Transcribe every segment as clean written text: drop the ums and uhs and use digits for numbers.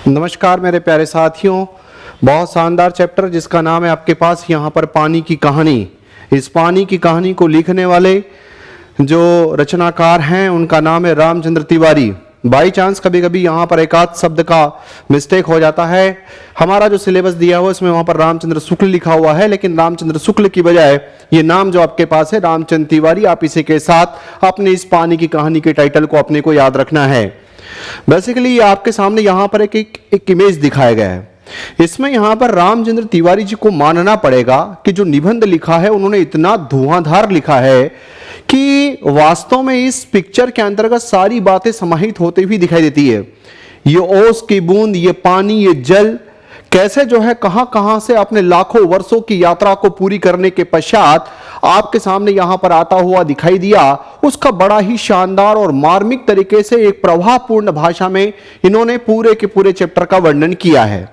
नमस्कार मेरे प्यारे साथियों, बहुत शानदार चैप्टर जिसका नाम है आपके पास यहाँ पर पानी की कहानी। इस पानी की कहानी को लिखने वाले जो रचनाकार हैं उनका नाम है रामचंद्र तिवारी। बाई चांस कभी कभी यहाँ पर एक आध शब्द का मिस्टेक हो जाता है। हमारा जो सिलेबस दिया हुआ इसमें वहाँ पर रामचंद्र शुक्ल लिखा हुआ है, लेकिन रामचंद्र शुक्ल की बजाय ये नाम जो आपके पास है रामचंद्र तिवारी, आप इसी के साथ अपने इस पानी की कहानी के टाइटल को अपने को याद रखना है। बेसिकली आपके सामने यहाँ पर एक इमेज दिखाया गया है। इसमें यहाँ पर रामचंद्र तिवारी जी को मानना पड़ेगा कि जो निबंध लिखा है उन्होंने इतना धुआंधार लिखा है कि वास्तव में इस पिक्चर के अंतर्गत सारी बातें समाहित होती हुई दिखाई देती है। ये ओस की बूंद, ये पानी, ये जल कैसे जो है कहां कहां से अपने लाखों वर्षों की यात्रा को पूरी करने के पश्चात आपके सामने यहां पर आता हुआ दिखाई दिया, उसका बड़ा ही शानदार और मार्मिक तरीके से एक प्रभावपूर्ण भाषा में इन्होंने पूरे के पूरे चैप्टर का वर्णन किया है।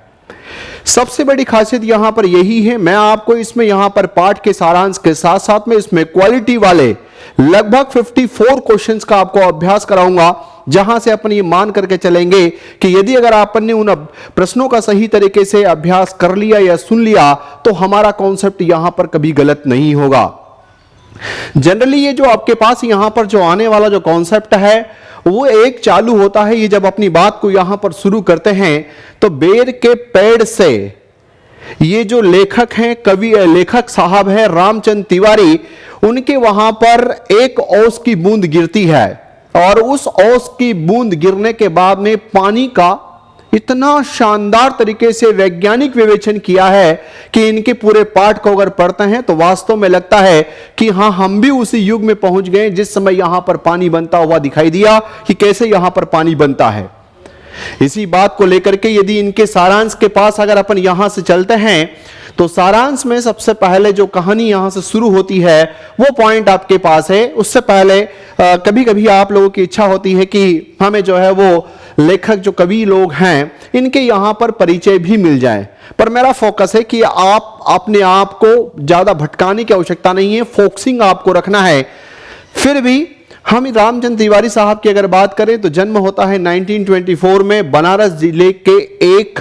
सबसे बड़ी खासियत यहां पर यही है, मैं आपको इसमें यहां पर पाठ के सारांश के साथ साथ में इसमें क्वालिटी वाले लगभग 54 क्वेश्चंस का आपको अभ्यास कराऊंगा, जहां से अपन ये मान करके चलेंगे कि यदि अगर आपने उन प्रश्नों का सही तरीके से अभ्यास कर लिया या सुन लिया तो हमारा कॉन्सेप्ट यहां पर कभी गलत नहीं होगा। जनरली ये जो आपके पास यहां पर जो आने वाला जो कॉन्सेप्ट है वो एक चालू होता है। ये जब अपनी बात को यहां पर शुरू करते हैं तो बेर के पेड़ से ये जो लेखक हैं, कवि लेखक साहब हैं रामचंद्र तिवारी, उनके वहां पर एक ओस की बूंद गिरती है और उस ओस की बूंद गिरने के बाद में पानी का इतना शानदार तरीके से वैज्ञानिक विवेचन किया है कि इनके पूरे पाठ को अगर पढ़ते हैं तो वास्तव में लगता है कि हां हम भी उसी युग में पहुंच गए जिस समय यहां पर पानी बनता हुआ दिखाई दिया कि कैसे यहां पर पानी बनता है। इसी बात को लेकर के यदि इनके सारांश के पास अगर अपन यहां से चलते हैं तो सारांश में सबसे पहले जो कहानी यहां से शुरू होती है वो पॉइंट आपके पास है। उससे पहले कभी कभी आप लोगों की इच्छा होती है कि हमें जो है वो लेखक जो कवि लोग हैं इनके यहां पर परिचय भी मिल जाए, पर मेरा फोकस है कि आप अपने आप को ज्यादा भटकाने की आवश्यकता नहीं है, फोकसिंग आपको रखना है। फिर भी हम रामचंद्र तिवारी साहब की अगर बात करें तो जन्म होता है 1924 में बनारस जिले के एक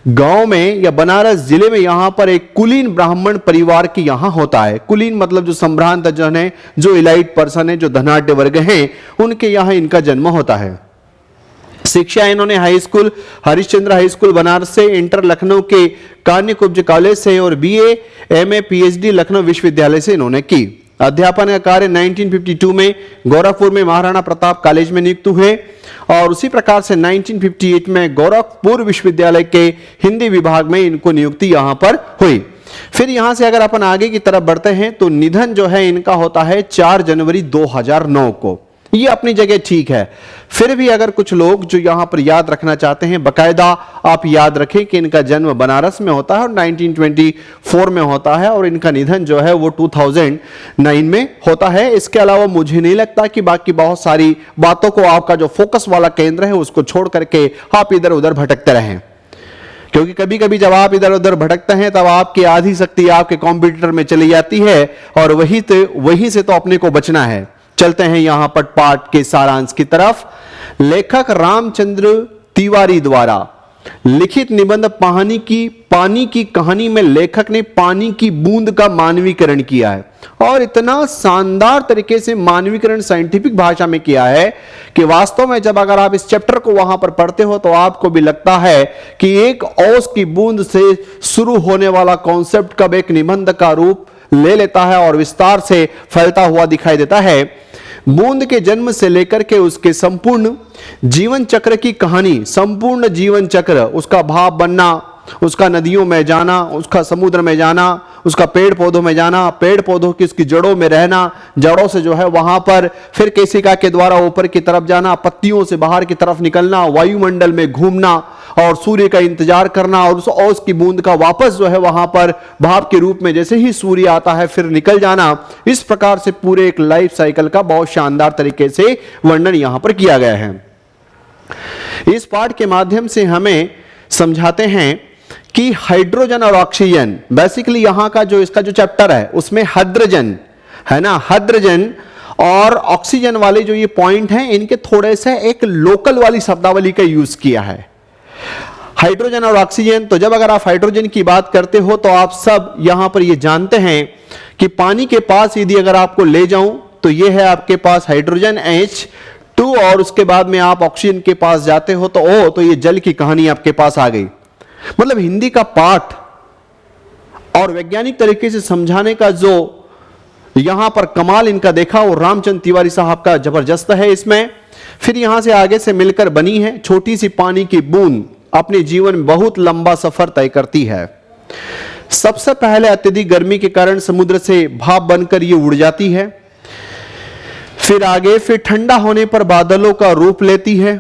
गांव में, या बनारस जिले में यहां पर एक कुलीन ब्राह्मण परिवार की यहां होता है। कुलीन मतलब जो संभ्रांत जन है, जो इलाइट पर्सन है, जो धनाढ्य वर्ग हैं, उनके यहां इनका जन्म होता है। शिक्षा इन्होंने high school Harishchandra high school Banaras से, इंटर लखनऊ के कान्यकुब्ज कॉलेज से और बीए एमए पीएचडी लखनऊ विश्वविद्यालय से इन्होंने की। अध्यापन का कार्य 1952 में गोरखपुर में महाराणा प्रताप कॉलेज में नियुक्त हुए और उसी प्रकार से 1958 में गोरखपुर विश्वविद्यालय के हिंदी विभाग में इनको नियुक्ति यहां पर हुई। फिर यहां से अगर अपन आगे की तरफ बढ़ते हैं तो निधन जो है इनका होता है 4 जनवरी 2009 को। ये अपनी जगह ठीक है, फिर भी अगर कुछ लोग जो यहां पर याद रखना चाहते हैं, बकायदा आप याद रखें कि इनका जन्म बनारस में होता है और 1924 में होता है और इनका निधन जो है वो 2009 में होता है। इसके अलावा मुझे नहीं लगता कि बाकी बहुत सारी बातों को आपका जो फोकस वाला केंद्र है उसको छोड़ करके आप इधर उधर भटकते रहें, क्योंकि कभी कभी जब आप इधर उधर भटकते हैं तब आपकी आधी शक्ति आपके कंप्यूटर में चली जाती है और वहीं से तो अपने को बचना है। चलते हैं यहां पर पाठ के सारांश की तरफ। लेखक रामचंद्र तिवारी द्वारा लिखित निबंध पानी की कहानी में लेखक ने पानी की बूंद का मानवीकरण किया है और इतना शानदार तरीके से मानवीकरण साइंटिफिक भाषा में किया है कि वास्तव में जब अगर आप इस चैप्टर को वहां पर पढ़ते हो तो आपको भी लगता है कि एक ओस की बूंद से शुरू होने वाला कॉन्सेप्ट कब एक निबंध का रूप ले लेता है और विस्तार से फैलता हुआ दिखाई देता है। बूंद के जन्म से लेकर के उसके संपूर्ण जीवन चक्र की कहानी, संपूर्ण जीवन चक्र, उसका भाव बनना, उसका नदियों में जाना, उसका समुद्र में जाना, उसका पेड़ पौधों में जाना, पेड़ पौधों की उसकी जड़ों में रहना, जड़ों से जो है वहां पर फिर केशिका के द्वारा ऊपर की तरफ जाना, पत्तियों से बाहर की तरफ निकलना, वायुमंडल में घूमना और सूर्य का इंतजार करना और उस ओस की बूंद का वापस जो है वहां पर भाप के रूप में जैसे ही सूर्य आता है फिर निकल जाना। इस प्रकार से पूरे एक लाइफ साइकिल का बहुत शानदार तरीके से वर्णन यहां पर किया गया है। इस पाठ के माध्यम से हमें समझाते हैं कि हाइड्रोजन और ऑक्सीजन, बेसिकली यहां का जो इसका जो चैप्टर है उसमें हाइड्रोजन है ना, हाइड्रोजन और ऑक्सीजन वाले जो ये पॉइंट हैं इनके थोड़े से एक लोकल वाली शब्दावली का यूज किया है। हाइड्रोजन और ऑक्सीजन, तो जब अगर आप हाइड्रोजन की बात करते हो तो आप सब यहां पर ये जानते हैं कि पानी के पास यदि अगर आपको ले जाऊं तो ये है आपके पास हाइड्रोजन H2 और उसके बाद में आप ऑक्सीजन के पास जाते हो तो O, तो ये जल की कहानी आपके पास आ गई। मतलब हिंदी का पाठ और वैज्ञानिक तरीके से समझाने का जो यहां पर कमाल इनका देखा वो रामचंद्र तिवारी साहब का जबरदस्त है इसमें। फिर यहां से आगे से मिलकर बनी है। छोटी सी पानी की बूंद अपने जीवन में बहुत लंबा सफर तय करती है। सबसे पहले अत्यधिक गर्मी के कारण समुद्र से भाप बनकर ये उड़ जाती है। फिर आगे फिर ठंडा होने पर बादलों का रूप लेती है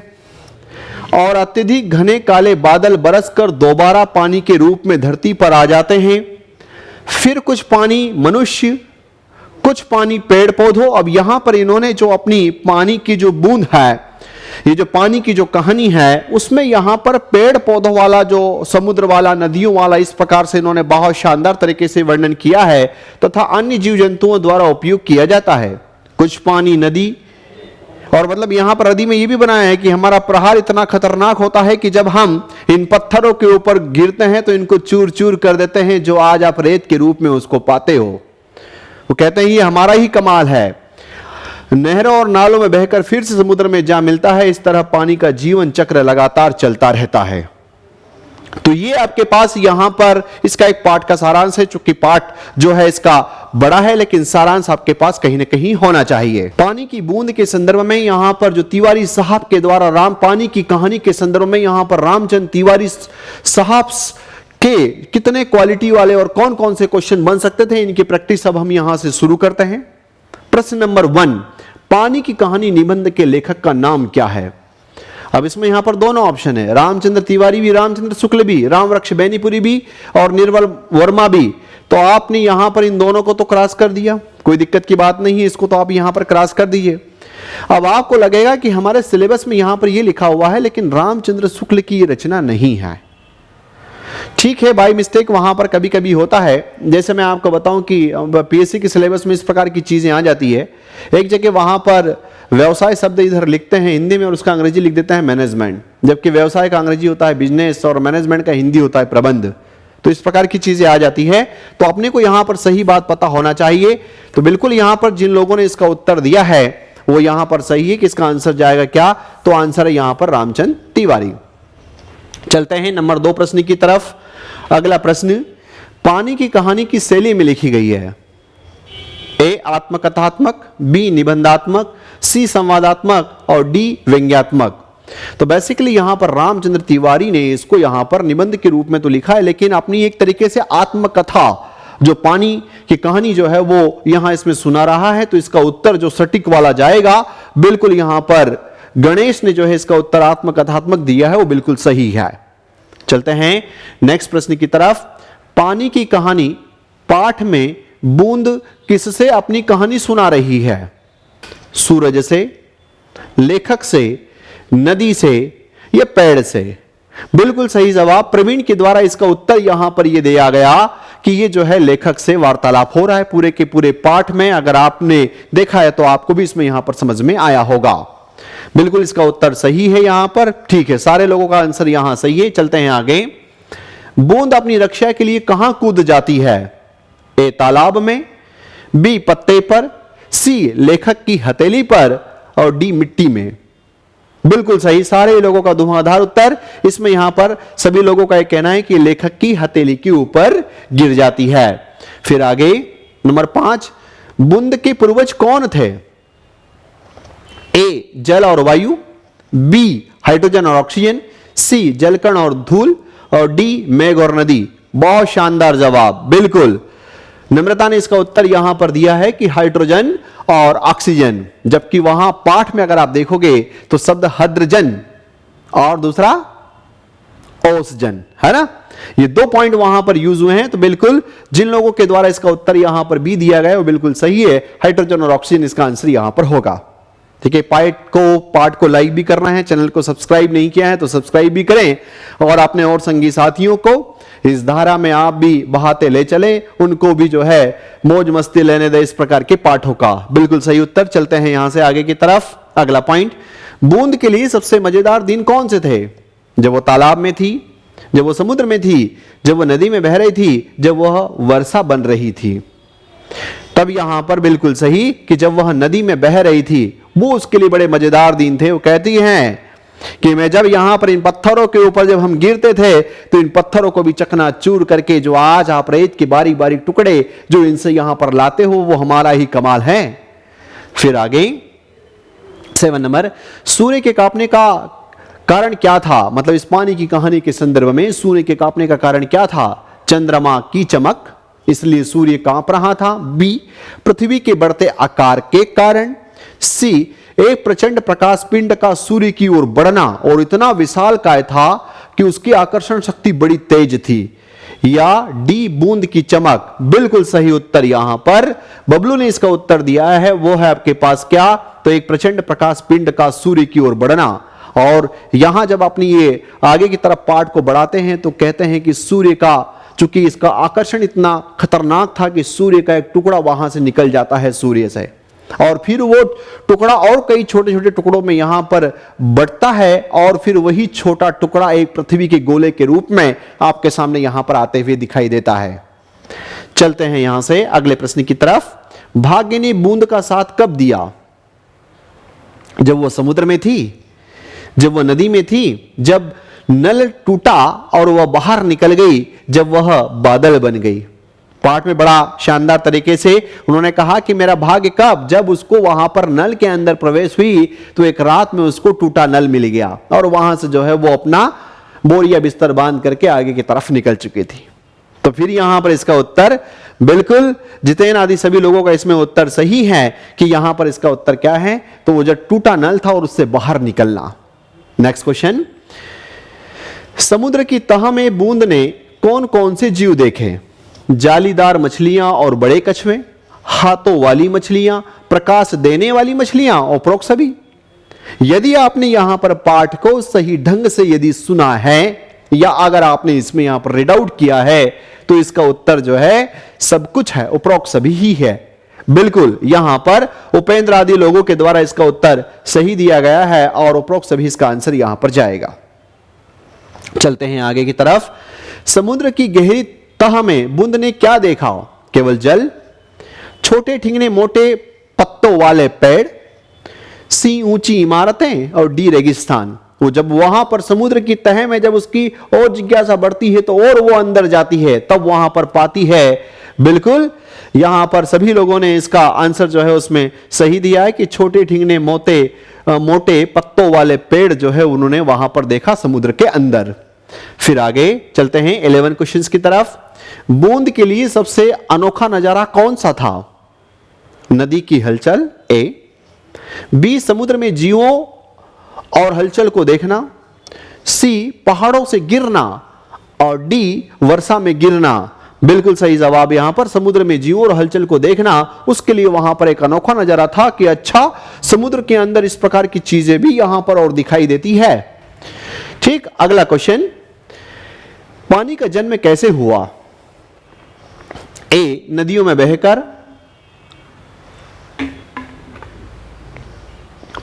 और अत्यधिक घने काले बादल बरसकर दोबारा पानी के रूप में धरती पर आ जाते हैं। फिर कुछ पानी मनुष्य, कुछ पानी पेड़ पौधों। अब यहां पर इन्होंने जो अपनी पानी की जो बूंद है, ये जो पानी की जो कहानी है उसमें यहां पर पेड़ पौधों वाला, जो समुद्र वाला, नदियों वाला, इस प्रकार से इन्होंने बहुत शानदार तरीके से वर्णन किया है तथा अन्य जीव जंतुओं द्वारा उपयोग किया जाता है। कुछ पानी नदी, और मतलब यहां पर नदी में यह भी बनाया है कि हमारा प्रहार इतना खतरनाक होता है कि जब हम इन पत्थरों के ऊपर गिरते हैं तो इनको चूर चूर कर देते हैं, जो आज आप रेत के रूप में उसको पाते हो। वो कहते हैं ये हमारा ही कमाल है। नहरों और नालों में बहकर फिर से समुद्र में जा मिलता है। इस तरह पानी का जीवन चक्र लगातार चलता रहता है। तो ये आपके पास यहां पर इसका एक पाठ का सारांश है, चूंकि पाठ जो है इसका बड़ा है लेकिन सारांश आपके पास कहीं ना कहीं होना चाहिए। पानी की बूंद के संदर्भ में यहां पर जो तिवारी साहब के द्वारा राम पानी की कहानी के संदर्भ में यहां पर रामचंद्र तिवारी साहब के कितने क्वालिटी वाले और कौन कौन से क्वेश्चन बन सकते थे, इनकी प्रैक्टिस अब हम यहां से शुरू करते हैं। प्रश्न नंबर 1, पानी की कहानी निबंध के लेखक का नाम क्या है? अब इसमें यहां पर दोनों ऑप्शन है, रामचंद्र तिवारी भी, रामचंद्र शुक्ल भी, रामवृक्ष बेनीपुरी भी और निर्मल वर्मा भी। तो आपने यहां पर इन दोनों को तो क्रॉस कर दिया, कोई दिक्कत की बात नहीं है, इसको तो आप यहां पर क्रॉस कर दीजिए। अब आपको लगेगा कि हमारे सिलेबस में यहां पर यह लिखा हुआ है लेकिन रामचंद्र शुक्ल की रचना नहीं है। ठीक है, बाय मिस्टेक वहां पर कभी कभी होता है। जैसे मैं आपको बताऊं कि पीएससी के सिलेबस में इस प्रकार की चीजें आ जाती है। एक जगह वहां पर व्यवसाय शब्द इधर लिखते हैं हिंदी में और उसका अंग्रेजी लिख देते हैं मैनेजमेंट, जबकि व्यवसाय का अंग्रेजी होता है बिजनेस और मैनेजमेंट का हिंदी होता है प्रबंध। तो इस प्रकार की चीजें आ जाती है, तो अपने को यहां पर सही बात पता होना चाहिए। तो बिल्कुल यहां पर जिन लोगों ने इसका उत्तर दिया है वो यहां पर सही है कि इसका आंसर जाएगा क्या, तो आंसर है यहां पर रामचंद्र तिवारी। चलते हैं नंबर 2 प्रश्न की तरफ। अगला प्रश्न, पानी की कहानी की शैली में लिखी गई है? ए आत्मकथात्मक, बी निबंधात्मक, सी संवादात्मक और डी व्यंग्यात्मक। तो बेसिकली यहां पर रामचंद्र तिवारी ने इसको यहां पर निबंध के रूप में तो लिखा है लेकिन अपनी एक तरीके से आत्मकथा, जो पानी की कहानी जो है वो यहां इसमें सुना रहा है। तो इसका उत्तर जो सटीक वाला जाएगा, बिल्कुल यहां पर गणेश ने जो है इसका उत्तर आत्मकथात्मक दिया है, वो बिल्कुल सही है। चलते हैं नेक्स्ट प्रश्न की तरफ। पानी की कहानी पाठ में बूंद किससे अपनी कहानी सुना रही है? सूरज से, लेखक से, नदी से या पेड़ से? बिल्कुल सही जवाब प्रवीण के द्वारा इसका उत्तर यहां पर यह दिया गया कि ये जो है लेखक से वार्तालाप हो रहा है पूरे के पूरे पाठ में। अगर आपने देखा है तो आपको भी इसमें यहां पर समझ में आया होगा। बिल्कुल इसका उत्तर सही है यहां पर। ठीक है, सारे लोगों का आंसर यहां सही है। चलते हैं आगे। बूंद अपनी रक्षा के लिए कहां कूद जाती है? ए तालाब में, बी पत्ते पर, सी लेखक की हथेली पर और डी मिट्टी में। बिल्कुल सही, सारे लोगों का धुआंधार उत्तर। इसमें यहां पर सभी लोगों का यह कहना है कि लेखक की हथेली के ऊपर गिर जाती है। फिर आगे नंबर 5, बूंद के पूर्वज कौन थे? ए जल और वायु, बी हाइड्रोजन और ऑक्सीजन, सी जलकण और धूल और डी मेघ और नदी। बहुत शानदार जवाब। बिल्कुल नम्रता ने इसका उत्तर यहां पर दिया है कि हाइड्रोजन और ऑक्सीजन, जबकि वहां पाठ में अगर आप देखोगे तो शब्द हाइड्रोजन और दूसरा ओसजन है ना, ये 2 पॉइंट वहां पर यूज हुए हैं। तो बिल्कुल जिन लोगों के द्वारा इसका उत्तर यहां पर भी दिया गया है वो बिल्कुल सही है, हाइड्रोजन और ऑक्सीजन इसका आंसर यहां पर होगा। ठीक है, पार्ट को लाइक भी करना है, चैनल को सब्सक्राइब नहीं किया है तो सब्सक्राइब भी करें और अपने और संगी साथियों को इस धारा में आप भी बहाते ले चले, उनको भी जो है मौज मस्ती लेने दे इस प्रकार के पाठों का। बिल्कुल सही उत्तर। चलते हैं यहां से आगे की तरफ। अगला पॉइंट, बूंद के लिए सबसे मजेदार दिन कौन से थे? जब वो तालाब में थी, जब वो समुद्र में थी, जब वो नदी में बह रही थी, जब वह वर्षा बन रही थी। तब यहां पर बिल्कुल सही कि जब वह नदी में बह रही थी, वो उसके लिए बड़े मजेदार दिन थे। वो कहती हैं कि मैं जब यहां पर इन पत्थरों के ऊपर जब हम गिरते थे तो इन पत्थरों को भी चकनाचूर करके जो आज आप रेत के बारीक बारीक टुकड़े जो इनसे यहां पर लाते हो वो हमारा ही कमाल है। फिर आगे 7 नंबर, सूर्य के कांपने का कारण क्या था? मतलब इस पानी की कहानी के संदर्भ में सूर्य के कांपने का कारण क्या था? चंद्रमा की चमक, इसलिए सूर्य कांप रहा था। बी, पृथ्वी के बढ़ते आकार के कारण। सी, एक प्रचंड प्रकाश पिंड का सूर्य की ओर बढ़ना और इतना विशालकाय था कि उसकी आकर्षण शक्ति बड़ी तेज थी। या डी, बूंद की चमक। बिल्कुल सही उत्तर यहां पर बबलू ने इसका उत्तर दिया है, वो है आपके पास क्या? तो एक प्रचंड प्रकाश पिंड का सूर्य की ओर बढ़ना। और यहां जब अपनी ये आगे की तरफ पार्ट को बढ़ाते हैं तो कहते हैं कि सूर्य का, चूंकि इसका आकर्षण इतना खतरनाक था कि सूर्य का एक टुकड़ा वहां से निकल जाता है सूर्य से, और फिर वो टुकड़ा और कई छोटे छोटे टुकड़ों में यहां पर बढ़ता है, और फिर वही छोटा टुकड़ा एक पृथ्वी के गोले के रूप में आपके सामने यहां पर आते हुए दिखाई देता है। चलते हैं यहां से अगले प्रश्न की तरफ। भाग्य ने बूंद का साथ कब दिया? जब वो समुद्र में थी, जब वह नदी में थी, जब नल टूटा और वह बाहर निकल गई, जब वह बादल बन गई। पाठ में बड़ा शानदार तरीके से उन्होंने कहा कि मेरा भाग्य कब? जब उसको वहां पर नल के अंदर प्रवेश हुई तो एक रात में उसको टूटा नल मिल गया और वहां से जो है वो अपना बोरिया बिस्तर बांध करके आगे की तरफ निकल चुकी थी। तो फिर यहां पर इसका उत्तर बिल्कुल जितेन आदि सभी लोगों का इसमें उत्तर सही है कि यहां पर इसका उत्तर क्या है? तो वो जो टूटा नल था और उससे बाहर निकलना। नेक्स्ट क्वेश्चन, समुद्र की तह में बूंद ने कौन कौन से जीव देखे? जालीदार मछलियां और बड़े कछुए, हाथों वाली मछलियां, प्रकाश देने वाली मछलियां, उपरोक्त सभी। यदि आपने यहां पर पाठ को सही ढंग से यदि सुना है या अगर आपने इसमें यहां पर रीड आउट किया है तो इसका उत्तर जो है सब कुछ है, उपरोक्त सभी ही है। बिल्कुल यहां पर उपेंद्र आदि लोगों के द्वारा इसका उत्तर सही दिया गया है और उपरोक्त सभी इसका आंसर यहां पर जाएगा। चलते हैं आगे की तरफ। समुद्र की गहरी तह में बूंद ने क्या देखा? केवल जल, छोटे ठिंगने मोटे पत्तों वाले पेड़, सी ऊंची इमारतें, और डी रेगिस्तान। वो जब वहां पर समुद्र की तह में जब उसकी और जिज्ञासा बढ़ती है तो और वो अंदर जाती है तब वहां पर पाती है। बिल्कुल यहां पर सभी लोगों ने इसका आंसर जो है उसमें सही दिया है कि छोटे ठिंगने मोटे पत्तों वाले पेड़ जो है उन्होंने वहां पर देखा समुद्र के अंदर। फिर आगे चलते हैं 11 क्वेश्चंस की तरफ। बूंद के लिए सबसे अनोखा नजारा कौन सा था? नदी की हलचल, ए। बी, समुद्र में जीवों और हलचल को देखना। सी, पहाड़ों से गिरना, और डी, वर्षा में गिरना। बिल्कुल सही जवाब यहां पर समुद्र में जीवों और हलचल को देखना, उसके लिए वहां पर एक अनोखा नजारा था कि अच्छा समुद्र के अंदर इस प्रकार की चीजें भी यहां पर और दिखाई देती है। ठीक, अगला क्वेश्चन, पानी का जन्म कैसे हुआ? ए, नदियों में बहकर।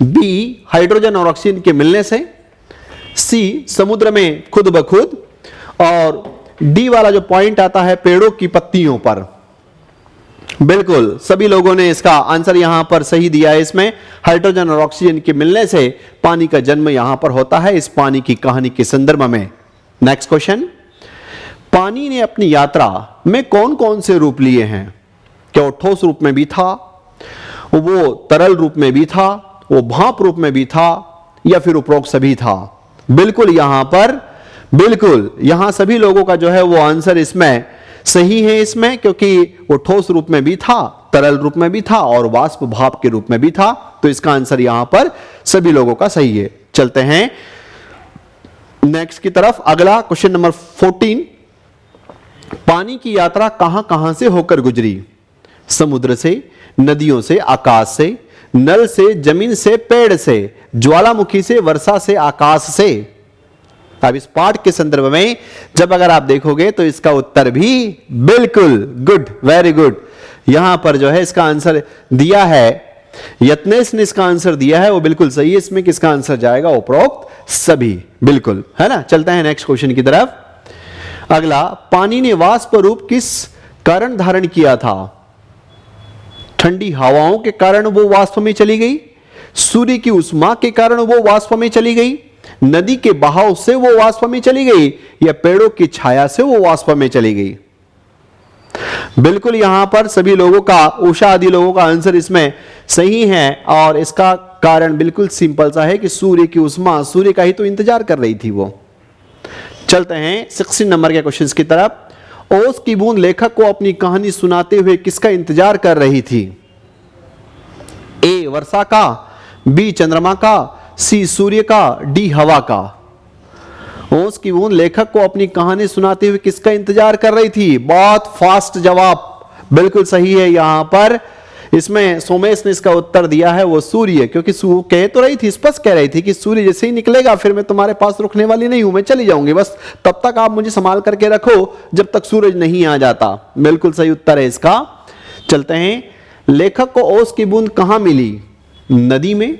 बी, हाइड्रोजन और ऑक्सीजन के मिलने से। सी, समुद्र में खुद ब खुद। और डी वाला जो पॉइंट आता है पेड़ों की पत्तियों पर। बिल्कुल सभी लोगों ने इसका आंसर यहां पर सही दिया है। इसमें हाइड्रोजन और ऑक्सीजन के मिलने से पानी का जन्म यहां पर होता है इस पानी की कहानी के संदर्भ में। नेक्स्ट क्वेश्चन, पानी ने अपनी यात्रा में कौन कौन से रूप लिए हैं? क्या वो ठोस रूप में भी था, वो तरल रूप में भी था, वो भाप रूप में भी था, या फिर उपरोक्त सभी था? बिल्कुल यहां सभी लोगों का जो है वो आंसर इसमें सही है इसमें, क्योंकि वो ठोस रूप में भी था, तरल रूप में भी था और वाष्प भाप के रूप में भी था। तो इसका आंसर यहां पर सभी लोगों का सही है। चलते हैं नेक्स्ट की तरफ। अगला क्वेश्चन नंबर 14, पानी की यात्रा कहां कहां से होकर गुजरी? समुद्र से, नदियों से, आकाश से, नल से, जमीन से, पेड़ से, ज्वालामुखी से, वर्षा से, आकाश से। अब इस पाठ के संदर्भ में जब अगर आप देखोगे तो इसका उत्तर भी बिल्कुल गुड, वेरी गुड। यहां पर जो है इसका आंसर दिया है, यत्नेश ने इसका आंसर दिया है वो बिल्कुल सही है। इसमें किसका आंसर जाएगा? उपरोक्त सभी, बिल्कुल है ना। चलते हैं नेक्स्ट क्वेश्चन की तरफ। अगला, पानी ने वाष्प रूप किस कारण धारण किया था? ठंडी हवाओं के कारण वो वाष्प में चली गई, सूर्य की उष्मा के कारण वो वाष्प में चली गई, नदी के बहाव से वो वाष्प में चली गई, या पेड़ों की छाया से वो वाष्प में चली गई? बिल्कुल यहां पर सभी लोगों का, उषा आदि लोगों का आंसर इसमें सही है, और इसका कारण बिल्कुल सिंपल सा है कि सूर्य की उष्मा, सूर्य का ही तो इंतजार कर रही थी वो। चलते हैं 16 नंबर के क्वेश्चन की तरफ। ओस की बूंद लेखक को अपनी कहानी सुनाते हुए किसका इंतजार कर रही थी? ए वर्षा का, बी चंद्रमा का, सी सूर्य का, डी हवा का। ओस की बूंद लेखक को अपनी कहानी सुनाते हुए किसका इंतजार कर रही थी? बहुत फास्ट जवाब, बिल्कुल सही है। यहां पर इसमें सोमेश ने इसका उत्तर दिया है वो सूर्य, क्योंकि कह तो रही थी, स्पष्ट कह रही थी कि सूर्य जैसे ही निकलेगा फिर मैं तुम्हारे पास रुकने वाली नहीं हूं, मैं चली जाऊंगी, बस तब तक आप मुझे संभाल करके रखो जब तक सूरज नहीं आ जाता। बिल्कुल सही उत्तर है इसका। चलते हैं, लेखक को ओस की बूंद कहां मिली? नदी में,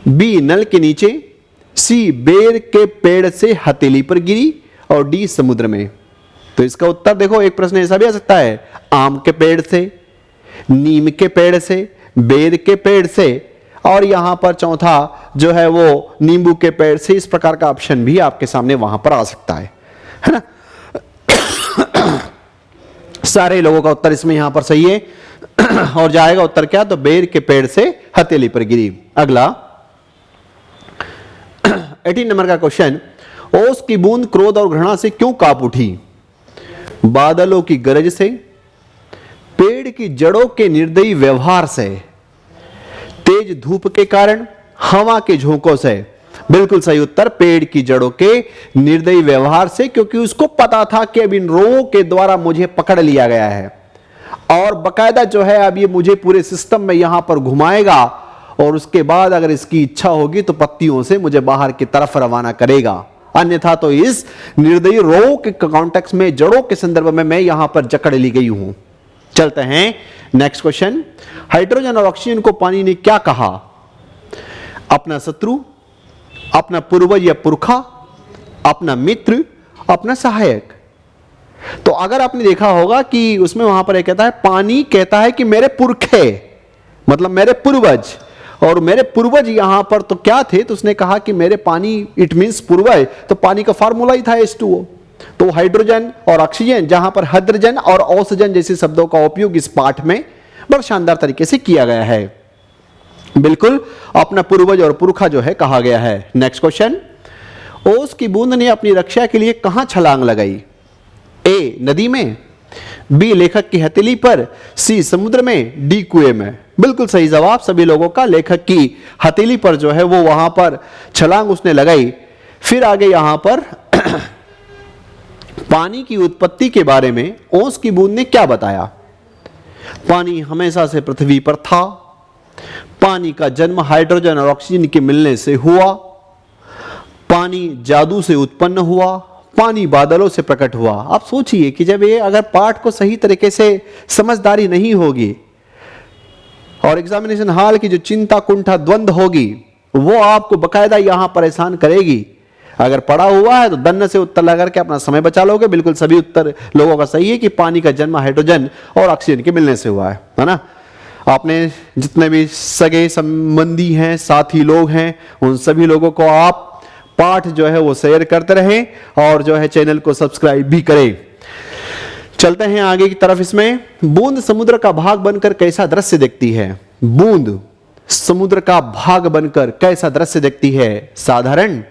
बी नल के नीचे, सी बेर के पेड़ से हथेली पर गिरी, और डी समुद्र में। तो इसका उत्तर देखो, एक प्रश्न ऐसा भी आ सकता है, आम के पेड़ से, नीम के पेड़ से, बेर के पेड़ से, और यहां पर चौथा जो है वो नींबू के पेड़ से। इस प्रकार का ऑप्शन भी आपके सामने वहां पर आ सकता है ना। सारे लोगों का उत्तर इसमें यहां पर सही है, और जाएगा उत्तर क्या? तो बेर के पेड़ से हथेली पर गिरी। अगला 18 नंबर का क्वेश्चन, ओस की बूंद क्रोध और घृणा से क्यों कांप उठी? बादलों की गरज से, पेड़ की जड़ों के निर्दयी व्यवहार से, तेज धूप के कारण, हवा के झोंकों से। बिल्कुल सही उत्तर, पेड़ की जड़ों के निर्दयी व्यवहार से, क्योंकि उसको पता था कि अब इन रोगों के द्वारा मुझे पकड़ लिया गया है, और बकायदा जो है अब ये मुझे पूरे सिस्टम में यहां पर घुमाएगा, और उसके बाद अगर इसकी इच्छा होगी तो पत्तियों से मुझे बाहर की तरफ रवाना करेगा, अन्यथा तो इस निर्दयी रोग के कॉन्टेक्स्ट में, जड़ों के संदर्भ में मैं यहां पर जकड़ ली गई हूं। चलते हैं नेक्स्ट क्वेश्चन, हाइड्रोजन और ऑक्सीजन को पानी ने क्या कहा? अपना शत्रु, अपना पूर्वज या पुरखा, अपना मित्र, अपना सहायक। तो अगर आपने देखा होगा कि उसमें वहां पर कहता है, पानी कहता है कि मेरे पुरखे, मतलब मेरे पूर्वज, और मेरे पूर्वज यहां पर तो क्या थे? तो उसने कहा कि मेरे पानी, इट मींस पूर्वज, तो पानी का फार्मूला ही था H2O। तो हाइड्रोजन और ऑक्सीजन, जहां पर हाइड्रोजन और ऑक्सीजन जैसे शब्दों का उपयोग इस पाठ में बड़ा शानदार तरीके से किया गया है। बिल्कुल अपना पूर्वज और पुरखा जो है कहा गया है। नेक्स्ट क्वेश्चन, ओस की बूंद ने अपनी रक्षा के लिए कहां छलांग लगाई? ए नदी में, बी लेखक की हथेली पर, सी समुद्र में, डी कुएं में। बिल्कुल सही जवाब सभी लोगों का, लेखक की हथेली पर जो है वो वहां पर छलांग उसने लगाई। फिर आगे यहां पर पानी की उत्पत्ति के बारे में ओस की बूंद ने क्या बताया? पानी हमेशा से पृथ्वी पर था, पानी का जन्म हाइड्रोजन और ऑक्सीजन के मिलने से हुआ, पानी जादू से उत्पन्न हुआ, पानी बादलों से प्रकट हुआ। आप सोचिए कि जब ये अगर पाठ को सही तरीके से समझदारी नहीं होगी और एग्जामिनेशन हॉल की जो चिंता कुंठा द्वंद होगी वो आपको बकायदा यहां परेशान करेगी। अगर पढ़ा हुआ है तो दन्न से उत्तर लगा करके अपना समय बचा लोगे। बिल्कुल सभी उत्तर लोगों का सही है कि पानी का जन्म हाइड्रोजन और ऑक्सीजन के मिलने से हुआ है ना। आपने जितने भी सगे संबंधी हैं, साथी लोग हैं, उन सभी लोगों को आप पाठ जो है वो शेयर करते रहें और जो है चैनल को सब्सक्राइब भी करें। चलते हैं आगे की तरफ। इसमें बूंद समुद्र का भाग बनकर कैसा दृश्य देखती है? बूंद समुद्र का भाग बनकर कैसा दृश्य देखती है? साधारण,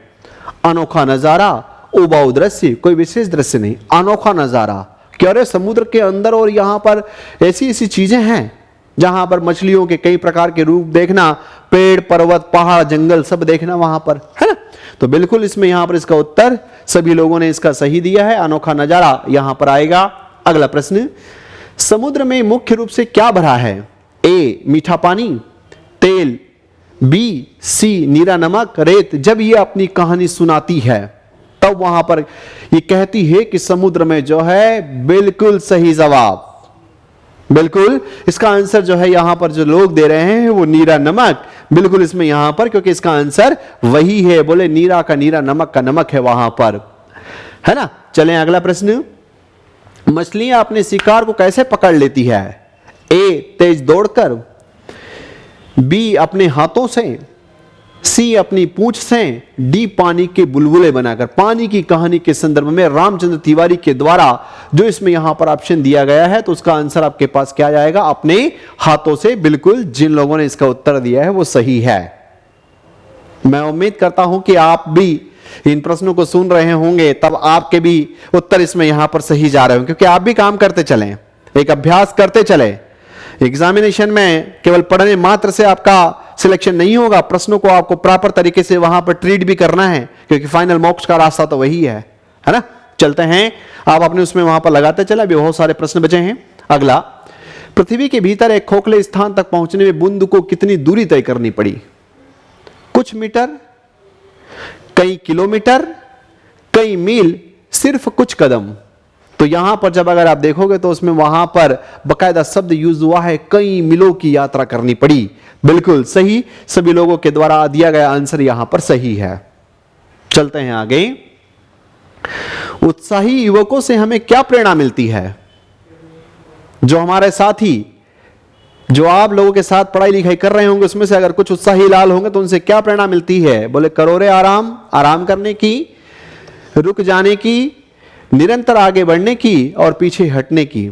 अनोखा नजारा, उबाऊ दृश्य, कोई विशेष दृश्य नहीं, अनोखा नजारा। क्यों रे, समुद्र के अंदर और यहां पर ऐसी ऐसी चीजें हैं जहां पर मछलियों के कई प्रकार के रूप देखना, पेड़ पर्वत पहाड़ जंगल सब देखना वहां पर, है ना। तो बिल्कुल इसमें यहां पर इसका उत्तर सभी लोगों ने इसका सही दिया है, अनोखा नजारा यहां पर आएगा। अगला प्रश्न, समुद्र में मुख्य रूप से क्या भरा है? ए मीठा पानी, तेल, बी सी नीरा नमक, रेत। जब ये अपनी कहानी सुनाती है तब वहां पर ये कहती है कि समुद्र में जो है, बिल्कुल सही जवाब, बिल्कुल इसका आंसर जो है यहां पर जो लोग दे रहे हैं वो नीरा नमक। बिल्कुल इसमें यहां पर, क्योंकि इसका आंसर वही है, बोले नीरा का नीरा, नमक का नमक है वहां पर। है ना। चलें अगला प्रश्न, मछलियां अपने शिकार को कैसे पकड़ लेती है? ए तेज दौड़कर, बी अपने हाथों से, सी अपनी पूंछ से, डी पानी के बुलबुले बनाकर। पानी की कहानी के संदर्भ में रामचंद्र तिवारी के द्वारा जो इसमें यहां पर ऑप्शन दिया गया है, तो उसका आंसर आपके पास क्या जाएगा? अपने हाथों से। बिल्कुल, जिन लोगों ने इसका उत्तर दिया है वो सही है। मैं उम्मीद करता हूं कि आप भी इन प्रश्नों को सुन रहे होंगे, तब आपके भी उत्तर इसमें यहां पर सही जा रहे होंगे, क्योंकि आप भी काम करते चलें, एक अभ्यास करते चले। एग्जामिनेशन में केवल पढ़ने मात्र से आपका सिलेक्शन नहीं होगा, प्रश्नों को आपको प्रॉपर तरीके से वहां पर ट्रीट भी करना है, क्योंकि फाइनल मोक्ष का रास्ता तो वही है ना। चलते हैं, आप अपने उसमें वहां पर लगाते चले। अभी बहुत सारे प्रश्न बचे हैं। अगला, पृथ्वी के भीतर एक खोखले स्थान तक पहुंचने में बूंद को कितनी दूरी तय करनी पड़ी? कुछ मीटर, कई किलोमीटर, कई मील, सिर्फ कुछ कदम। तो यहां पर जब अगर आप देखोगे तो उसमें वहां पर बकायदा शब्द यूज हुआ है, कई मीलों की यात्रा करनी पड़ी। बिल्कुल सही, सभी लोगों के द्वारा दिया गया आंसर यहां पर सही है। चलते हैं आगे, उत्साही युवकों से हमें क्या प्रेरणा मिलती है? जो हमारे साथी, जो आप लोगों के साथ पढ़ाई लिखाई कर रहे होंगे, उसमें से अगर कुछ उत्साही लाल होंगे तो उनसे क्या प्रेरणा मिलती है? बोले करो रे आराम, आराम करने की, रुक जाने की, निरंतर आगे बढ़ने की, और पीछे हटने की।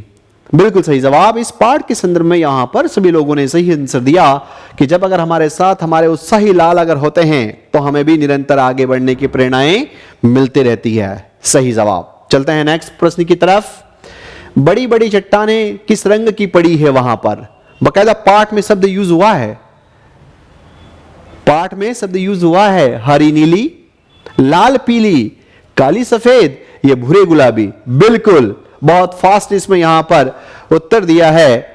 बिल्कुल सही जवाब। इस पाठ के संदर्भ में यहां पर सभी लोगों ने सही आंसर दिया कि जब अगर हमारे साथ हमारे उत्साही लाल अगर होते हैं तो हमें भी निरंतर आगे बढ़ने की प्रेरणाएं मिलती रहती है। सही जवाब। चलते हैं नेक्स्ट प्रश्न की तरफ। बड़ी बड़ी चट्टानें किस रंग की पड़ी है? वहां पर बकायदा पाठ में शब्द यूज हुआ है, पाठ में शब्द यूज हुआ है, हरी नीली, लाल पीली, काली सफेद, ये भूरे गुलाबी। बिल्कुल, बहुत फास्ट इसमें यहां पर उत्तर दिया है,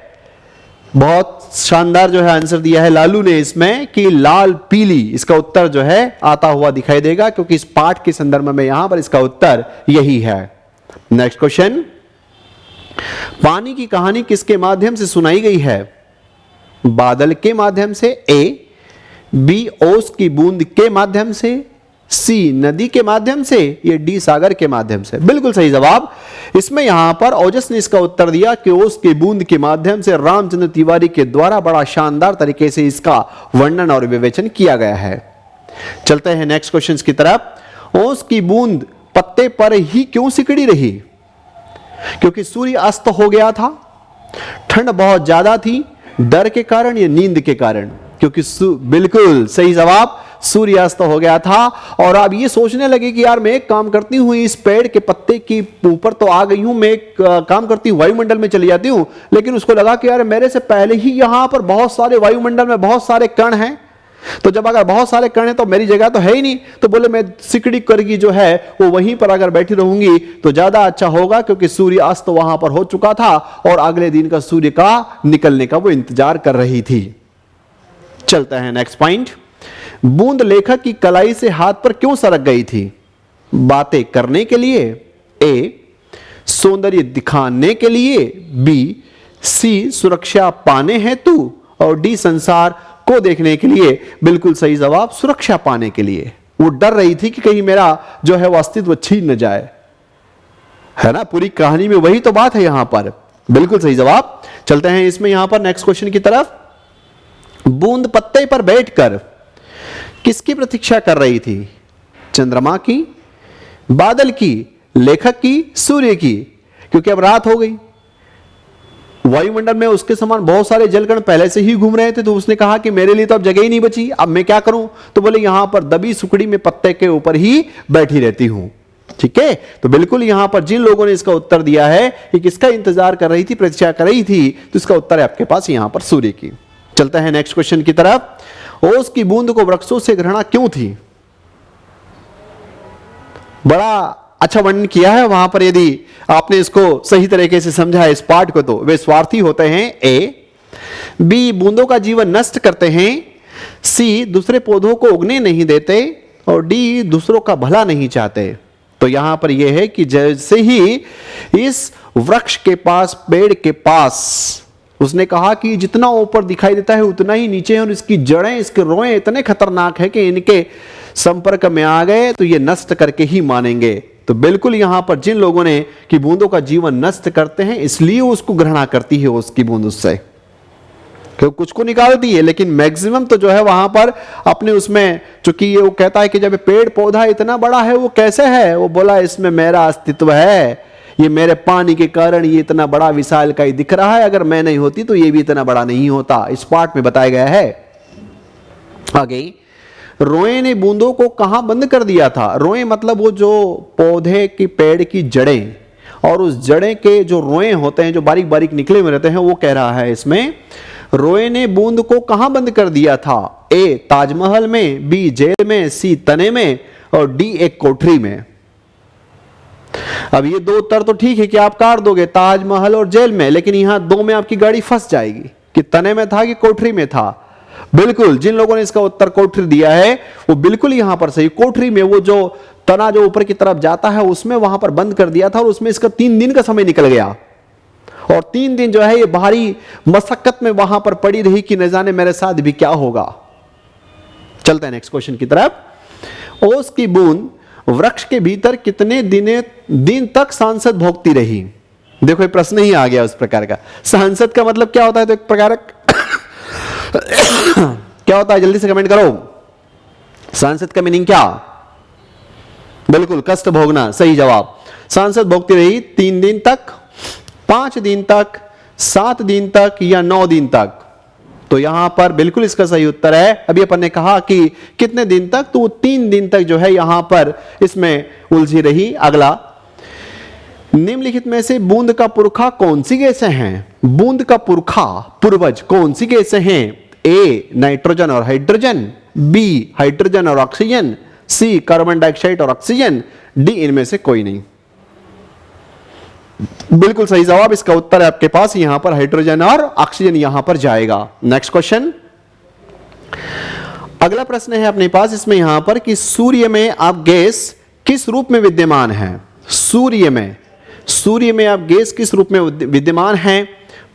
बहुत शानदार जो है आंसर दिया है लालू ने इसमें कि लाल पीली। इसका उत्तर जो है आता हुआ दिखाई देगा, क्योंकि इस पाठ के संदर्भ में यहां पर इसका उत्तर यही है। नेक्स्ट क्वेश्चन, पानी की कहानी किसके माध्यम से सुनाई गई है? बादल के माध्यम से, ए, बी ओस की बूंद के माध्यम से, सी नदी के माध्यम से, ये डी सागर के माध्यम से। बिल्कुल सही जवाब। इसमें यहां पर ओजस ने इसका उत्तर दिया कि ओस की बूंद के माध्यम से रामचंद्र तिवारी के द्वारा बड़ा शानदार तरीके से इसका वर्णन और विवेचन किया गया है। चलते हैं नेक्स्ट क्वेश्चन की तरफ। ओस की बूंद पत्ते पर ही क्यों सिकड़ी रही? क्योंकि सूर्य अस्त हो गया था, ठंड बहुत ज्यादा थी, डर के कारण या नींद के कारण? क्योंकि बिल्कुल सही जवाब, सूर्यास्त हो गया था। और अब ये सोचने लगे कि यार मैं एक काम करती हूं, इस पेड़ के पत्ते के ऊपर तो आ गई हूं, मैं एक काम करती हूं, वायुमंडल में चली जाती हूं। लेकिन उसको लगा कि यार मेरे से पहले ही यहां पर बहुत सारे वायुमंडल में बहुत सारे कण हैं, तो जब अगर बहुत सारे कण हैं तो मेरी जगह तो है ही नहीं, तो बोले मैं सिकड़ी करगी जो है वो वहीं पर अगर बैठी रहूंगी तो ज्यादा अच्छा होगा, क्योंकि सूर्य अस्त वहां पर हो चुका था और अगले दिन का सूर्य का निकलने का वो इंतजार कर रही थी। चलता है नेक्स्ट पॉइंट। बूंद लेखक की कलाई से हाथ पर क्यों सरक गई थी? बातें करने के लिए, ए, सौंदर्य दिखाने के लिए, बी, सी, सुरक्षा पाने हेतु, और डी, संसार को देखने के लिए। बिल्कुल सही जवाब, सुरक्षा पाने के लिए। वो डर रही थी कि कहीं मेरा जो है वो अस्तित्व छीन न जाए, है ना। पूरी कहानी में वही तो बात है यहां पर। बिल्कुल सही जवाब। चलते हैं इसमें यहां पर नेक्स्ट क्वेश्चन की तरफ। बूंद पत्ते पर बैठकर किसकी प्रतीक्षा कर रही थी? चंद्रमा की, बादल की, लेखक की, सूर्य की? क्योंकि अब रात हो गई, वायुमंडल में उसके समान बहुत सारे जलकण पहले से ही घूम रहे थे, तो उसने कहा कि मेरे लिए तो अब जगह ही नहीं बची, अब मैं क्या करूं? तो बोले यहां पर दबी सुकड़ी में पत्ते के ऊपर ही बैठी रहती हूं। ठीक है, तो बिल्कुल यहां पर जिन लोगों ने इसका उत्तर दिया है कि किसका इंतजार कर रही थी, प्रतीक्षा कर रही थी, तो इसका उत्तर है आपके पास यहां पर सूर्य की। चलता है नेक्स्ट क्वेश्चन की तरफ। ओस की बूंद को वृक्षों से घृणा क्यों थी? बड़ा अच्छा वर्णन किया है वहां पर, यदि आपने इसको सही तरीके से समझा है इस पाठ को, तो वे स्वार्थी होते हैं, ए, बी, बूंदों का जीवन नष्ट करते हैं, सी, दूसरे पौधों को उगने नहीं देते, और डी, दूसरों का भला नहीं चाहते। तो यहां पर यह है कि जैसे ही इस वृक्ष के पास, पेड़ के पास, उसने कहा कि जितना ऊपर दिखाई देता है उतना ही नीचे है, और इसकी जड़ें, इसके रोएं इतने खतरनाक है कि इनके संपर्क में आ गए तो ये नष्ट करके ही मानेंगे। तो बिल्कुल यहां पर जिन लोगों ने कि बूंदों का जीवन नष्ट करते हैं, इसलिए उसको घृणा करती है उसकी बूंद उससे, क्योंकि कुछ को निकालती है, लेकिन मैक्सिमम तो जो है वहां पर अपने उसमें, चूंकि ये वो कहता है कि जब पेड़ पौधा इतना बड़ा है वो कैसे है, वो बोला इसमें मेरा अस्तित्व है, ये मेरे पानी के कारण ये इतना बड़ा विशाल का ही दिख रहा है, अगर मैं नहीं होती तो ये भी इतना बड़ा नहीं होता। इस पार्ट में बताया गया है। आगे, रोए ने बूंदों को कहां बंद कर दिया था? रोए मतलब वो जो पौधे की पेड़ की जड़ें, और उस जड़ें के जो रोए होते हैं जो बारीक बारीक निकले हुए रहते हैं, वो कह रहा है इसमें रोए ने बूंद को कहां बंद कर दिया था? ए ताजमहल में, बी जेल में, सी तने में, और डी एक कोठरी में। अब ये दो उत्तर तो ठीक है कि आप काट दोगे ताजमहल और जेल में, लेकिन यहां दो में आपकी गाड़ी फंस जाएगी कि तने में था कि कोठरी में था। बिल्कुल जिन लोगों ने इसका उत्तर कोठरी दिया है वो बिल्कुल यहां पर सही। कोठरी में वो जो तना जो ऊपर की तरफ जाता है उसमें वहां पर बंद कर दिया था, और उसमें इसका 3 दिन का समय निकल गया, और 3 दिन जो है ये भारी मशक्कत में वहां पर पड़ी रही कि न जाने मेरे साथ भी क्या होगा। चलते हैं नेक्स्ट क्वेश्चन की तरफ। ओस की बूंद वृक्ष के भीतर कितने दिन तक सांसद भोगती रही? देखो ये प्रश्न ही आ गया उस प्रकार का। सांसद का मतलब क्या होता है? तो एक प्रकार क्या होता है, जल्दी से कमेंट करो। सांसद का मीनिंग क्या? बिल्कुल कष्ट भोगना, सही जवाब। सांसद भोगती रही 3 दिन तक, 5 दिन तक, 7 दिन तक या 9 दिन तक। तो यहां पर बिल्कुल इसका सही उत्तर है, अभी अपन ने कहा कि कितने दिन तक, तो 3 दिन तक जो है यहां पर इसमें उलझी रही। अगला, निम्नलिखित में से बूंद का पुरखा कौन सी गैसें हैं? बूंद का पुरखा, पूर्वज कौन सी गैसें हैं? ए नाइट्रोजन और हाइड्रोजन, बी हाइड्रोजन और ऑक्सीजन, सी कार्बन डाइऑक्साइड और ऑक्सीजन, डी इनमें से कोई नहीं। बिल्कुल सही जवाब, इसका उत्तर है आपके पास यहां पर हाइड्रोजन और ऑक्सीजन यहां पर जाएगा। नेक्स्ट क्वेश्चन, अगला प्रश्न है अपने पास इसमें यहां पर कि सूर्य में आप गैस किस रूप में विद्यमान है? सूर्य में आप गैस किस रूप में विद्यमान है?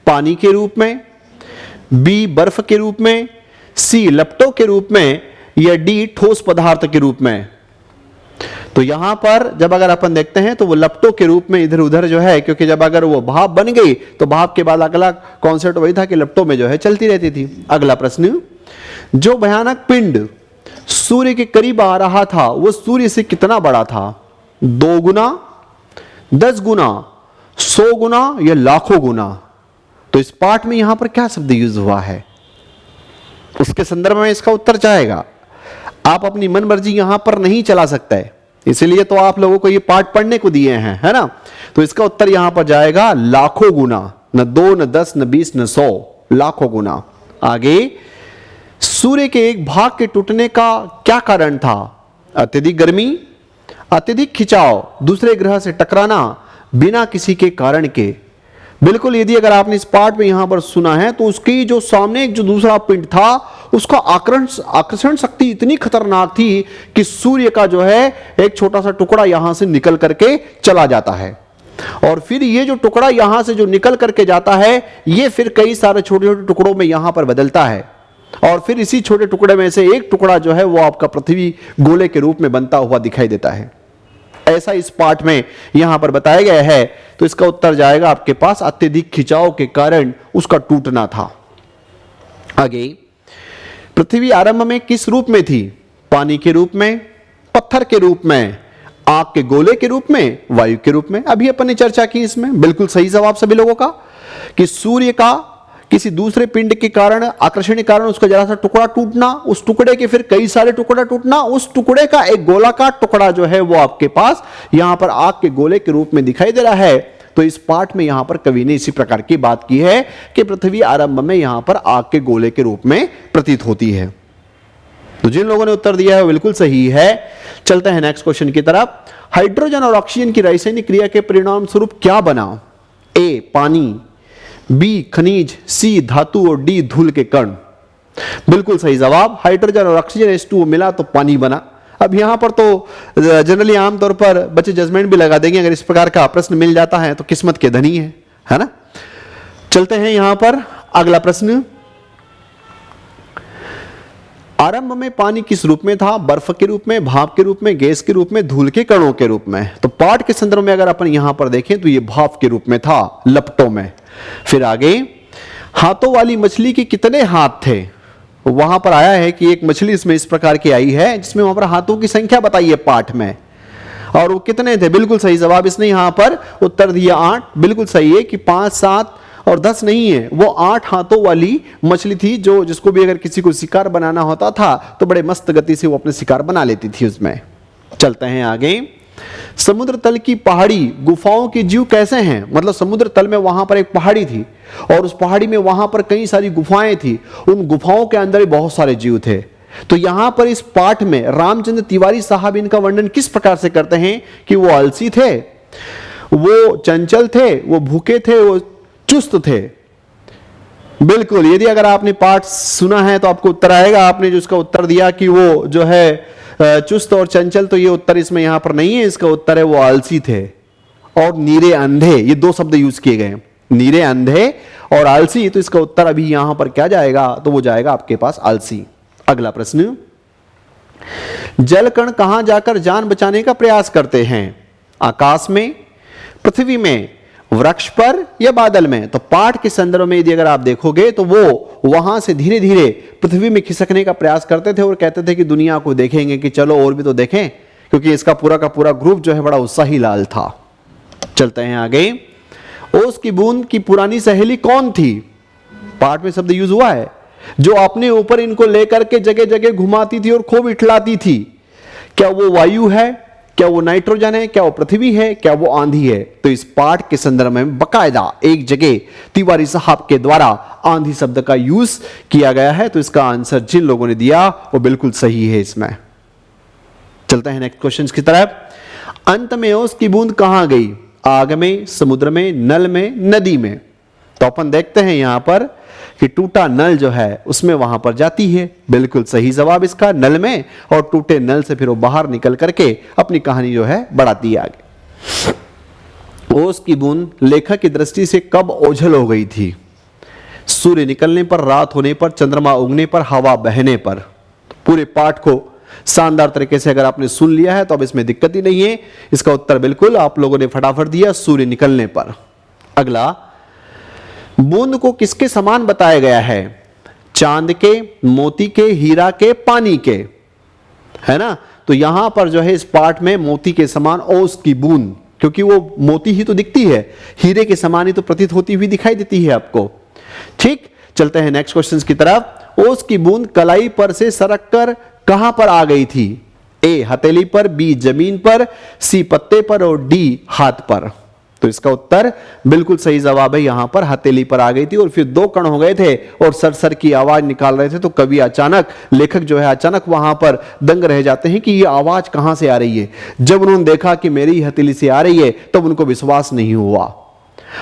पानी के रूप में, बी बर्फ के रूप में, सी लपटों के रूप में, या डी ठोस पदार्थ के रूप में। तो यहां पर जब अगर अपन देखते हैं तो वो लपटों के रूप में इधर उधर जो है, क्योंकि जब अगर वो भाप बन गई तो भाप के बाद अगला कॉन्सेप्ट वही था कि लपटों में जो है चलती रहती थी। अगला प्रश्न, जो भयानक पिंड सूर्य के करीब आ रहा था वो सूर्य से कितना बड़ा था? 2 गुना, 10 गुना, 100 गुना या लाखों गुना? तो इस पार्ट में यहां पर क्या शब्द यूज हुआ है उसके संदर्भ में इसका उत्तर जाएगा। आप अपनी मन मर्जी यहां पर नहीं चला सकते, इसलिए तो आप लोगों को ये पार्ट पढ़ने को दिए हैं, है ना। तो इसका उत्तर यहां पर जाएगा लाखों गुना, न 2 न 10 न 20 न 100, लाखों गुना। आगे, सूर्य के एक भाग के टूटने का क्या कारण था? अत्यधिक गर्मी, अत्यधिक खिंचाव, दूसरे ग्रह से टकराना, बिना किसी के कारण के। बिल्कुल, यदि अगर आपने इस पार्ट में यहां पर सुना है तो उसकी जो सामने एक जो दूसरा पिंड था उसका आकर्षण शक्ति इतनी खतरनाक थी कि सूर्य का जो है एक छोटा सा टुकड़ा यहां से निकल करके चला जाता है, और फिर ये जो टुकड़ा यहां से जो निकल करके जाता है ये फिर कई सारे छोटे छोटे टुकड़ों में यहां पर बदलता है, और फिर इसी छोटे टुकड़े में से एक टुकड़ा जो है वो आपका पृथ्वी गोले के रूप में बनता हुआ दिखाई देता है। ऐसा इस पार्ट में यहां पर बताया गया है। तो इसका उत्तर जाएगा आपके पास अत्यधिक खिंचाव के कारण उसका टूटना था। आगे, पृथ्वी आरंभ में किस रूप में थी? पानी के रूप में, पत्थर के रूप में, आग के गोले के रूप में, वायु के रूप में। अभी अपन ने चर्चा की इसमें, बिल्कुल सही जवाब सभी लोगों का कि सूर्य का किसी दूसरे पिंड के कारण, आकर्षण के कारण उसका जरा सा टुकड़ा टूटना, उस टुकड़े के फिर कई सारे टुकड़ा टूटना, उस टुकड़े का एक गोलाकार टुकड़ा जो है वो आपके पास यहां पर आग के गोले के रूप में दिखाई दे रहा है। तो इस पार्ट में यहां पर कवि ने इसी प्रकार की बात की है कि पृथ्वी आरंभ में यहां पर आग के गोले के रूप में प्रतीत होती है। तो जिन लोगों ने उत्तर दिया है वो बिल्कुल सही है। चलते हैं नेक्स्ट क्वेश्चन की तरफ। हाइड्रोजन और ऑक्सीजन की रासायनिक क्रिया के परिणाम स्वरूप क्या बना? ए पानी, बी खनिज, सी धातु और डी धूल के कण। बिल्कुल सही जवाब, हाइड्रोजन और ऑक्सीजन H2O मिला तो पानी बना। अब यहां पर तो जनरली आमतौर पर बच्चे जजमेंट भी लगा देंगे, अगर इस प्रकार का प्रश्न मिल जाता है तो किस्मत के धनी है ना। चलते हैं यहां पर अगला प्रश्न। आरंभ में पानी किस रूप में था? बर्फ के रूप में, भाप के रूप में, गैस के रूप में, धूल के कणों के रूप में। तो पाठ के संदर्भ में अगर अपन यहां पर देखें तो ये भाप के रूप में था, लपटों में। फिर आगे, हाथों वाली मछली के कितने हाथ थे? वहां पर आया है कि एक मछली इसमें इस प्रकार की आई है जिसमें वहां पर हाथों की संख्या बताई है पाठ में, और वो कितने थे? बिल्कुल सही जवाब इसने यहां पर उत्तर दिया 8। बिल्कुल सही है कि 5, 7 और 10 नहीं है, वो 8 हाथों वाली मछली थी जो जिसको भी अगर किसी को शिकार बनाना होता था तो बड़े मस्त गति से वो अपने शिकार बना लेती थी उसमें। चलते हैं आगे। समुद्र तल की पहाड़ी गुफाओं के जीव कैसे हैं? मतलब समुद्र तल में वहां पर एक पहाड़ी थी और उस पहाड़ी में वहां पर कई सारी गुफाएं थी, उन गुफाओं के अंदर बहुत सारे जीव थे। तो यहां पर इस पाठ में रामचंद्र तिवारी साहब इनका वर्णन किस प्रकार से करते हैं कि वो आलसी थे, वो चंचल थे, वो भूखे थे, वो चुस्त थे। बिल्कुल, यदि अगर आपने पाठ सुना है तो आपको उत्तर आएगा। आपने जो इसका उत्तर दिया कि वो जो है चुस्त और चंचल, तो ये उत्तर इसमें यहां पर नहीं है। इसका उत्तर है वो आलसी थे और नीरे अंधे, ये दो शब्द यूज किए गए, नीरे अंधे और आलसी। तो इसका उत्तर अभी यहां पर क्या जाएगा? तो वो जाएगा आपके पास आलसी। अगला प्रश्न, जलकण कहां जाकर जान बचाने का प्रयास करते हैं? आकाश में, पृथ्वी में, वृक्ष पर या बादल में? तो पाठ के संदर्भ में यदि अगर आप देखोगे तो वो वहां से धीरे धीरे पृथ्वी में खिसकने का प्रयास करते थे और कहते थे कि दुनिया को देखेंगे, कि चलो और भी तो देखें, क्योंकि इसका पूरा का पूरा ग्रुप जो है बड़ा उत्साही लाल था। चलते हैं आगे। ओस की बूंद की पुरानी सहेली कौन थी? पाठ में शब्द यूज हुआ है, जो अपने ऊपर इनको लेकर के जगह जगह घुमाती थी और खूब इठलाती थी। क्या वो वायु है? क्या वो नाइट्रोजन है? क्या वो पृथ्वी है? क्या वो आंधी है? तो इस पाठ के संदर्भ में बकायदा एक जगह तिवारी साहब के द्वारा आंधी शब्द का यूज किया गया है। तो इसका आंसर जिन लोगों ने दिया वो बिल्कुल सही है इसमें। चलते हैं नेक्स्ट क्वेश्चन की तरफ। अंत में ओस की बूंद कहां गई? आग में, समुद्र में, नल में, नदी में? तो अपन देखते हैं यहां पर कि टूटा नल जो है उसमें वहां पर जाती है। बिल्कुल सही जवाब इसका नल में, और टूटे नल से फिर वो बाहर निकल करके अपनी कहानी जो है बढ़ाती है आगे। ओस की बूंद लेखक की दृष्टि से कब ओझल हो गई थी? सूर्य निकलने पर, रात होने पर, चंद्रमा उगने पर, हवा बहने पर? पूरे पाठ को शानदार तरीके से अगर आपने सुन लिया है तो अब इसमें दिक्कत ही नहीं है। इसका उत्तर बिल्कुल आप लोगों ने फटाफट दिया, सूर्य निकलने पर। अगला, बूंद को किसके समान बताया गया है? चांद के, मोती के, हीरा के, पानी के? है ना? तो यहां पर जो है इस पाठ में मोती के समान ओस की बूंद, क्योंकि वो मोती ही तो दिखती है, हीरे के समान ही तो प्रतीत होती हुई दिखाई देती है आपको। ठीक, चलते हैं नेक्स्ट क्वेश्चन की तरफ। ओस की बूंद कलाई पर से सरक कर कहां पर आ गई थी? ए हथेली पर, बी जमीन पर, सी पत्ते पर और डी हाथ पर? तो इसका उत्तर बिल्कुल सही जवाब है, यहां पर हथेली पर आ गई थी और फिर दो कण हो गए थे और सर सर की आवाज निकाल रहे थे। तो कवि अचानक, लेखक जो है अचानक वहां पर दंग रह जाते हैं कि ये आवाज कहां से आ रही है। जब उन्होंने देखा कि मेरी हथेली से आ रही है तब उनको विश्वास नहीं हुआ,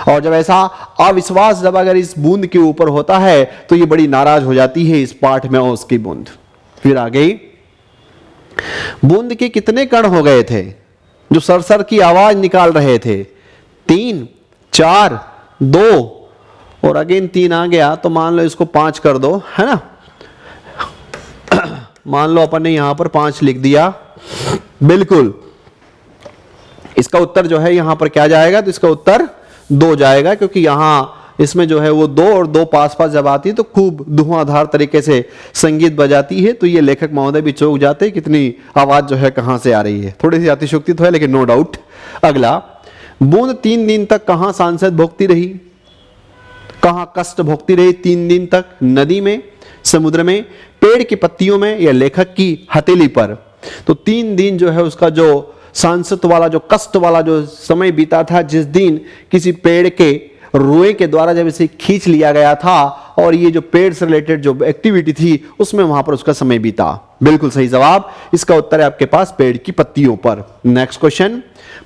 और जब ऐसा अविश्वास जब अगर इस बूंद के ऊपर होता है तो ये बड़ी नाराज हो जाती है इस पाठ में ओस की बूंद। फिर आ गई, बूंद के कितने कण हो गए थे जो सरसर की आवाज निकाल रहे थे? 3, 4, 2 और अगेन 3 आ गया तो मान लो इसको 5 कर दो, है ना? मान लो अपन ने यहां पर 5 लिख दिया। बिल्कुल इसका उत्तर जो है यहां पर क्या जाएगा? तो इसका उत्तर 2 जाएगा, क्योंकि यहां इसमें जो है वो 2 और 2 पास पास जब आती है तो खूब धुआंधार तरीके से संगीत बजाती है। तो ये लेखक महोदय भी चौंक जाते हैं कितनी आवाज जो है कहां से आ रही है। थोड़ी सी अतिशयोक्ति तो है लेकिन नो डाउट। अगला, बूंद 3 दिन तक कहां सांसद भोगती रही? कहां कष्ट भोगती रही 3 दिन तक? नदी में, समुद्र में, पेड़ की पत्तियों में या लेखक की हथेली पर? तो 3 दिन जो है उसका जो सांसद वाला, जो कष्ट वाला जो समय बीता था, जिस दिन किसी पेड़ के रुए के द्वारा जब इसे खींच लिया गया था और ये जो पेड़ से रिलेटेड जो एक्टिविटी थी उसमें वहां पर उसका समय बीता। बिल्कुल सही जवाब, इसका उत्तर है आपके पास पेड़ की पत्तियों पर। नेक्स्ट क्वेश्चन,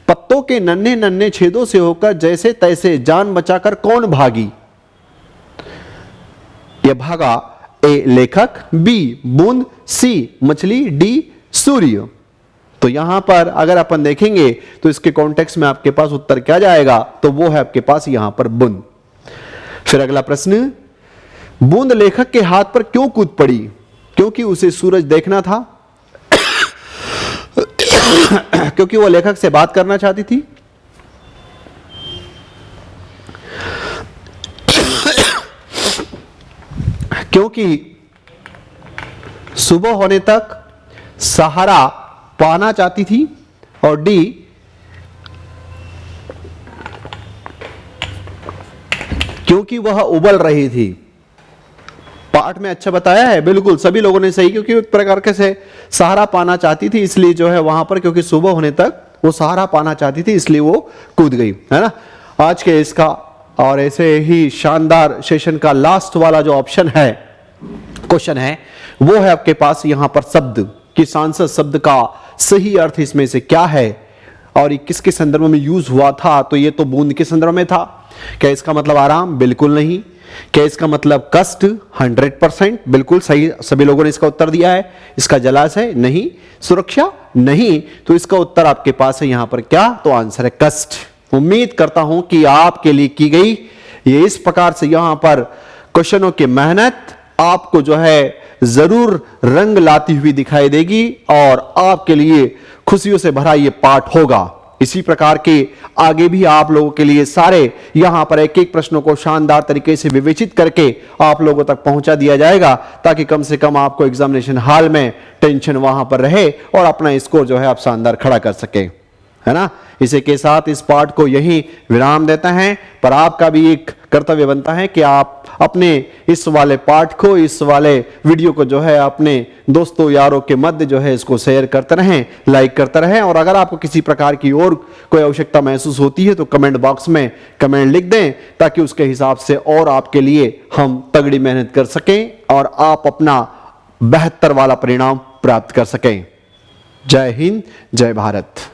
पत्तों के नन्हे नन्हे छेदों से होकर जैसे तैसे जान बचाकर कौन भागी? यह भागा ए लेखक, बी बूंद, सी मछली, डी सूर्य? तो यहां पर अगर अपन देखेंगे तो इसके कॉन्टेक्स्ट में आपके पास उत्तर क्या जाएगा? तो वो है आपके पास यहां पर बूंद। फिर अगला प्रश्न, बूंद लेखक के हाथ पर क्यों कूद पड़ी? क्योंकि उसे सूरज देखना था, क्योंकि वो लेखक से बात करना चाहती थी, क्योंकि सुबह होने तक सहारा पाना चाहती थी, और डी क्योंकि वह उबल रही थी। पाठ में अच्छा बताया है, बिल्कुल सभी लोगों ने सही, क्योंकि एक प्रकार के से सहारा पाना चाहती थी, इसलिए जो है वहां पर, क्योंकि सुबह होने तक वो सहारा पाना चाहती थी इसलिए वो कूद गई, है ना। आज के इसका और ऐसे ही शानदार सेशन का लास्ट वाला जो ऑप्शन है, क्वेश्चन है, वो है आपके पास यहां पर शब्द कि सांसद शब्द का सही अर्थ इसमें से क्या है और ये किसके संदर्भ में यूज हुआ था। तो ये तो बूंद के संदर्भ में था। क्या इसका मतलब आराम? बिल्कुल नहीं। क्या इसका मतलब कष्ट? 100% बिल्कुल सही, सभी लोगों ने इसका उत्तर दिया है। इसका जलाशय? नहीं। सुरक्षा? नहीं। तो इसका उत्तर आपके पास है यहां पर क्या? तो आंसर है कष्ट। उम्मीद करता हूं कि आपके लिए की गई ये इस प्रकार से यहां पर क्वेश्चनों की मेहनत आपको जो है जरूर रंग लाती हुई दिखाई देगी और आपके लिए खुशियों से भरा ये पाठ होगा। इसी प्रकार के आगे भी आप लोगों के लिए सारे यहां पर एक एक प्रश्नों को शानदार तरीके से विवेचित करके आप लोगों तक पहुंचा दिया जाएगा, ताकि कम से कम आपको एग्जामिनेशन हॉल में टेंशन वहां पर रहे और अपना स्कोर जो है आप शानदार खड़ा कर सके, है ना। इसी के साथ इस पाठ को यही विराम देता है, पर आपका भी एक कर्तव्य बनता है कि आप अपने इस वाले पाठ को, इस वाले वीडियो को जो है अपने दोस्तों यारों के मध्य जो है इसको शेयर करते रहें, लाइक करते रहें। और अगर आपको किसी प्रकार की और कोई आवश्यकता महसूस होती है तो कमेंट बॉक्स में कमेंट लिख दें, ताकि उसके हिसाब से और आपके लिए हम तगड़ी मेहनत कर सकें और आप अपना बेहतर वाला परिणाम प्राप्त कर सकें। जय हिंद, जय भारत।